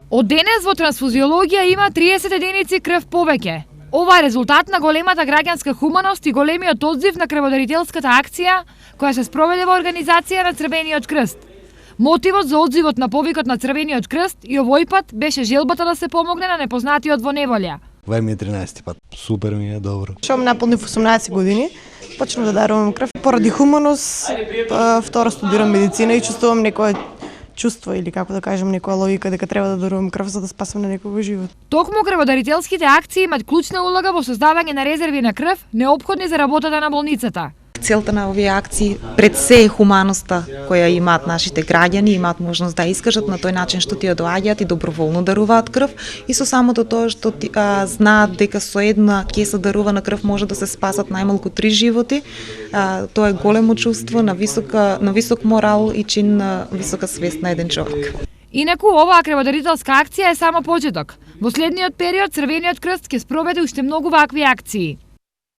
Од денес во трансфузиологија има 30 единици крв повеќе. Ова е резултат на големата граѓанска хуманост и големиот одзив на крводарителската акција која се спроведе во организација на Црвениот крст. Мотивот за одзивот на повикот на Црвениот крст и овој пат беше желбата да се помогне на непознатиот во неволја. Ова ми е 13 пат. Супер ми е, добро. Шо наполнив 18 години, почнав да дарувам крв поради хуманост, второ студирам медицина и чувствувам некое чувство или како да кажем некоја логика дека треба да дарувам крв за да спасам на некој живот. Токму крводарителските акции имаат клучна улога во создавање на резерви на крв неопходни за работата на болницата. Целта на овие акции пред се е хуманоста која имаат нашите граѓани, имаат можност да искажат на тој начин што тие доаѓаат и доброволно даруваат крв и со самото тоа што знаат дека со една кеса дарувана крв може да се спасат најмалку 3 животи. Тоа е големо чувство на висок морал и чин на висока свест на еден човек. Инаку оваа крводарителска акција е само почеток. Во следниот период Црвениот крст ќе спроведе уште многу вакви акции.